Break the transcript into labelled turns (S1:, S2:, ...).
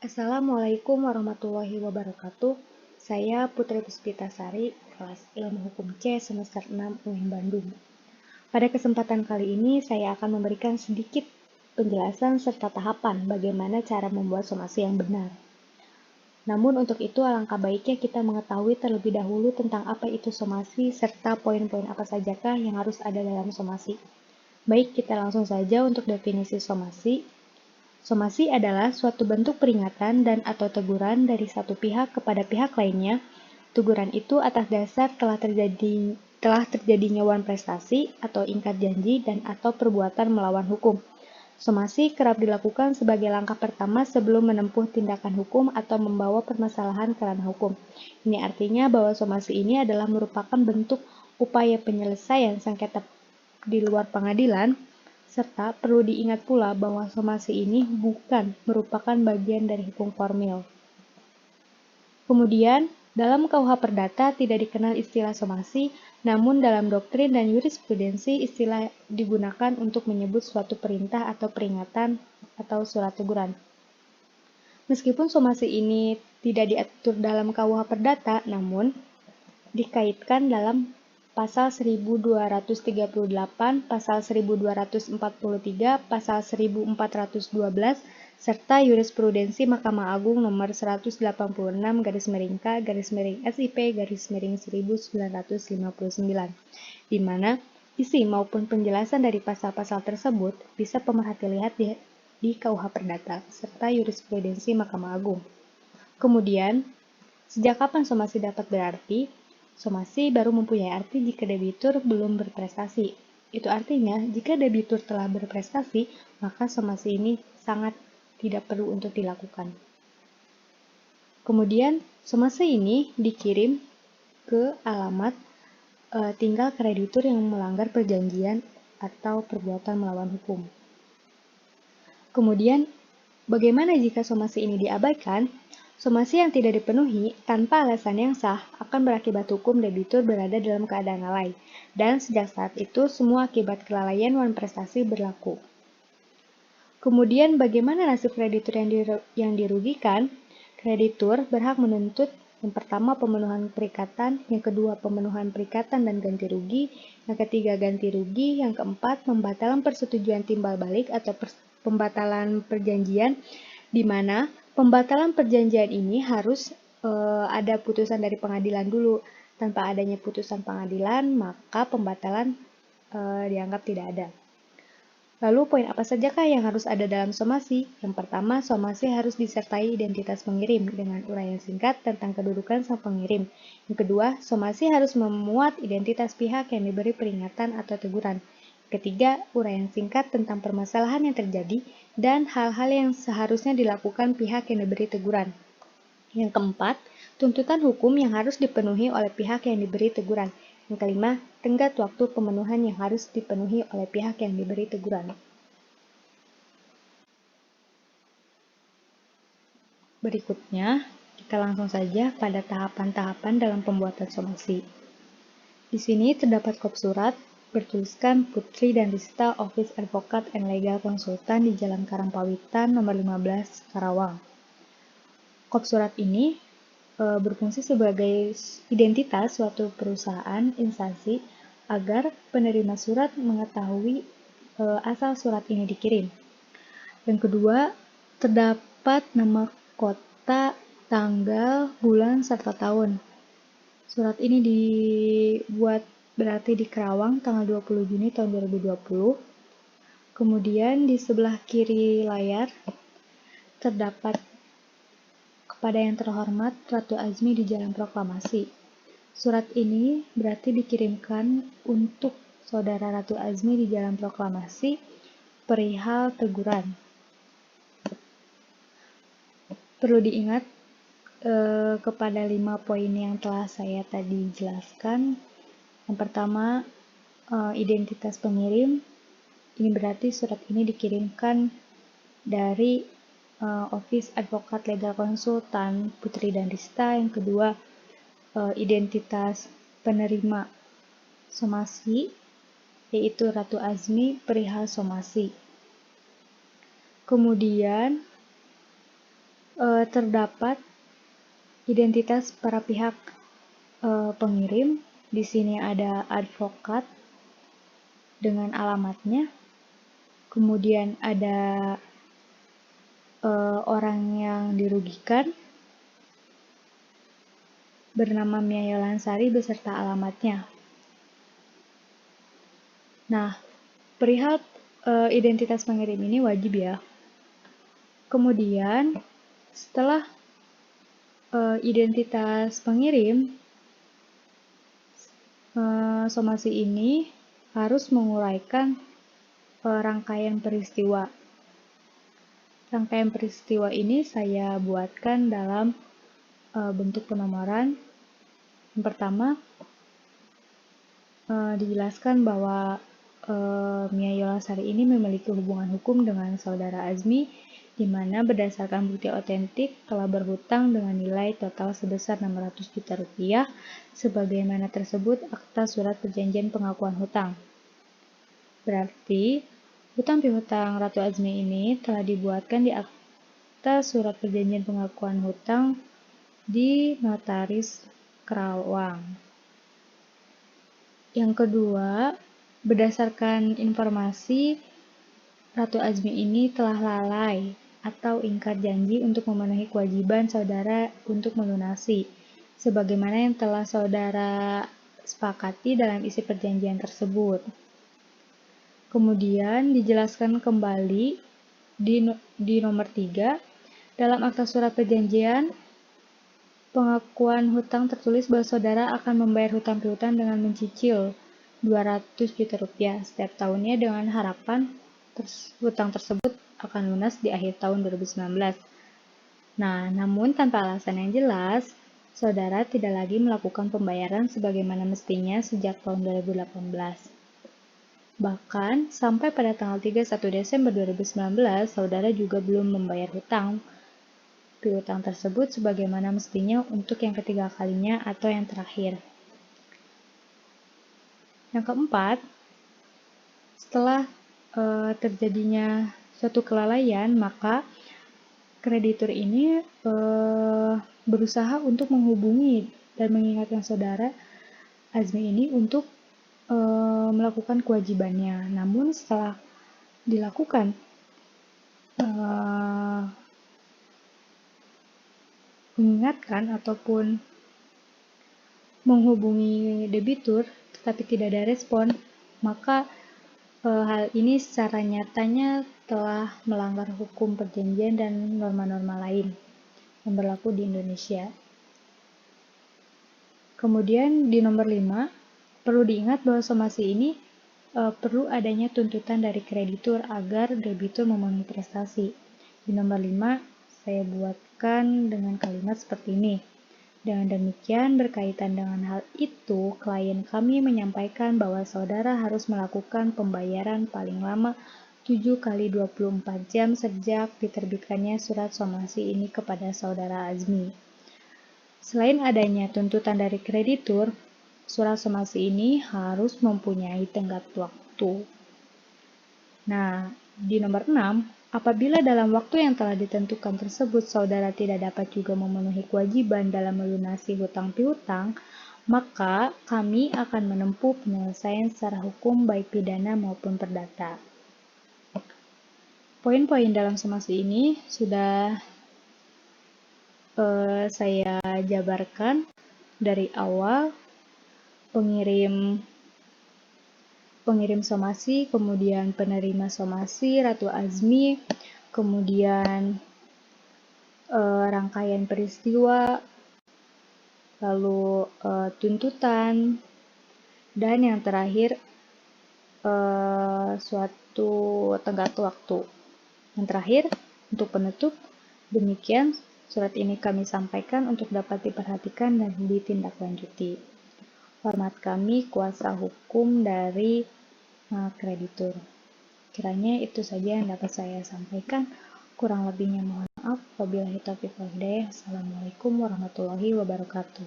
S1: Assalamualaikum warahmatullahi wabarakatuh. Saya Putri Puspitasari, kelas Ilmu Hukum C semester 6 UIN Bandung. Pada kesempatan kali ini saya akan memberikan sedikit penjelasan serta tahapan bagaimana cara membuat somasi yang benar. Namun untuk itu alangkah baiknya kita mengetahui terlebih dahulu tentang apa itu somasi serta poin-poin apa sajakah yang harus ada dalam somasi. Baik, kita langsung saja untuk definisi somasi. Somasi adalah suatu bentuk peringatan dan atau teguran dari satu pihak kepada pihak lainnya. Teguran itu atas dasar telah terjadinya wan prestasi atau ingkar janji dan atau perbuatan melawan hukum. Somasi kerap dilakukan sebagai langkah pertama sebelum menempuh tindakan hukum atau membawa permasalahan ke ranah hukum. Ini artinya bahwa somasi ini adalah merupakan bentuk upaya penyelesaian sengketa di luar pengadilan, serta perlu diingat pula bahwa somasi ini bukan merupakan bagian dari hukum formil. Kemudian, dalam KUH Perdata tidak dikenal istilah somasi, namun dalam doktrin dan jurisprudensi istilah digunakan untuk menyebut suatu perintah atau peringatan atau surat teguran. Meskipun somasi ini tidak diatur dalam KUH Perdata, namun dikaitkan dalam Pasal 1238, Pasal 1243, Pasal 1412, serta Jurisprudensi Mahkamah Agung nomor 186/K/SIP/1959, di mana isi maupun penjelasan dari pasal-pasal tersebut bisa pemerhati lihat di KUH Perdata serta Jurisprudensi Mahkamah Agung. Kemudian, sejak kapan somasi dapat berarti? Somasi baru mempunyai arti jika debitur belum berprestasi. Itu artinya, jika debitur telah berprestasi, maka somasi ini sangat tidak perlu untuk dilakukan. Kemudian, somasi ini dikirim ke alamat tinggal kreditur yang melanggar perjanjian atau perbuatan melawan hukum. Kemudian, bagaimana jika somasi ini diabaikan? Somasi yang tidak dipenuhi tanpa alasan yang sah akan berakibat hukum debitur berada dalam keadaan lalai, dan sejak saat itu semua akibat kelalaian wan prestasi berlaku. Kemudian bagaimana nasib kreditur yang dirugikan? Kreditur berhak menuntut yang pertama pemenuhan perikatan, yang kedua pemenuhan perikatan dan ganti rugi, yang ketiga ganti rugi, yang keempat pembatalan persetujuan timbal balik atau pembatalan perjanjian, di mana pembatalan perjanjian ini harus ada putusan dari pengadilan dulu. Tanpa adanya putusan pengadilan, maka pembatalan dianggap tidak ada. Lalu poin apa sajakah yang harus ada dalam somasi? Yang pertama, somasi harus disertai identitas pengirim dengan uraian singkat tentang kedudukan sang pengirim. Yang kedua, somasi harus memuat identitas pihak yang diberi peringatan atau teguran. Ketiga, uraian singkat tentang permasalahan yang terjadi dan hal-hal yang seharusnya dilakukan pihak yang diberi teguran. Yang keempat, tuntutan hukum yang harus dipenuhi oleh pihak yang diberi teguran. Yang kelima, tenggat waktu pemenuhan yang harus dipenuhi oleh pihak yang diberi teguran. Berikutnya, kita langsung saja pada tahapan-tahapan dalam pembuatan somasi. Di sini terdapat kop surat bertuliskan Putri dan Rista Office Advocate and Legal Consultant di Jalan Karangpawitan nomor 15 Karawang. Kop surat ini berfungsi sebagai identitas suatu perusahaan instansi agar penerima surat mengetahui asal surat ini dikirim. Yang kedua, terdapat nama kota, tanggal, bulan, serta tahun. Surat ini dibuat berarti di Karawang tanggal 20 Juni tahun 2020. Kemudian di sebelah kiri layar terdapat kepada yang terhormat Ratu Azmi di Jalan Proklamasi. Surat ini berarti dikirimkan untuk Saudara Ratu Azmi di Jalan Proklamasi perihal teguran. Perlu diingat kepada 5 poin yang telah saya tadi jelaskan. Yang pertama, identitas pengirim. Ini berarti surat ini dikirimkan dari Office Advocate Legal Consultant Putri dan Rista. Yang kedua, identitas penerima somasi, yaitu Ratu Azmi perihal somasi. Kemudian, terdapat identitas para pihak pengirim. Di sini ada advokat dengan alamatnya, kemudian ada orang yang dirugikan bernama Mia Yolansari beserta alamatnya. Nah, perihal identitas pengirim ini wajib ya. Kemudian setelah identitas pengirim, somasi ini harus menguraikan rangkaian peristiwa. Rangkaian peristiwa ini saya buatkan dalam bentuk penomoran. Yang pertama, dijelaskan bahwa Mia Yolansari ini memiliki hubungan hukum dengan saudara Azmi, di mana berdasarkan bukti otentik telah berhutang dengan nilai total sebesar 600 juta rupiah, sebagaimana tersebut akta surat perjanjian pengakuan hutang. Berarti, hutang piutang Ratu Azmi ini telah dibuatkan di akta surat perjanjian pengakuan hutang di Notaris Kerawang. Yang kedua, berdasarkan informasi, Ratu Azmi ini telah lalai atau ingkar janji untuk memenuhi kewajiban saudara untuk melunasi, sebagaimana yang telah saudara sepakati dalam isi perjanjian tersebut. Kemudian dijelaskan kembali di nomor 3, dalam akta surat perjanjian pengakuan hutang tertulis bahwa saudara akan membayar hutang piutang dengan mencicil 200 juta rupiah setiap tahunnya dengan harapan hutang tersebut akan lunas di akhir tahun 2019. Nah, namun tanpa alasan yang jelas, saudara tidak lagi melakukan pembayaran sebagaimana mestinya sejak tahun 2018. Bahkan, sampai pada tanggal 31 Desember 2019, saudara juga belum membayar hutang piutang tersebut sebagaimana mestinya untuk yang ketiga kalinya atau yang terakhir. Yang keempat, setelah terjadinya suatu kelalaian, maka kreditur ini berusaha untuk menghubungi dan mengingatkan saudara Azmi ini untuk melakukan kewajibannya. Namun setelah dilakukan mengingatkan ataupun menghubungi debitur tetapi tidak ada respon, maka hal ini secara nyatanya telah melanggar hukum perjanjian dan norma-norma lain yang berlaku di Indonesia. Kemudian di nomor 5, perlu diingat bahwa somasi ini perlu adanya tuntutan dari kreditur agar debitur memenuhi prestasi. Di nomor 5, saya buatkan dengan kalimat seperti ini. Dengan demikian, berkaitan dengan hal itu, klien kami menyampaikan bahwa saudara harus melakukan pembayaran paling lama 7 kali 24 jam sejak diterbitkannya surat somasi ini kepada saudara Azmi. Selain adanya tuntutan dari kreditur, surat somasi ini harus mempunyai tenggat waktu. Nah, di nomor 6, apabila dalam waktu yang telah ditentukan tersebut saudara tidak dapat juga memenuhi kewajiban dalam melunasi hutang piutang, maka kami akan menempuh penyelesaian secara hukum baik pidana maupun perdata. Poin-poin dalam somasi ini sudah saya jabarkan dari awal, pengirim somasi, kemudian penerima somasi, Ratu Azmi, kemudian rangkaian peristiwa, lalu tuntutan, dan yang terakhir suatu tenggat waktu. Yang terakhir, untuk penutup, demikian surat ini kami sampaikan untuk dapat diperhatikan dan ditindaklanjuti. Hormat kami, kuasa hukum dari kreditur. Kiranya itu saja yang dapat saya sampaikan. Kurang lebihnya mohon maaf. Wabillahi taufiq wal hidayah. Assalamualaikum warahmatullahi wabarakatuh.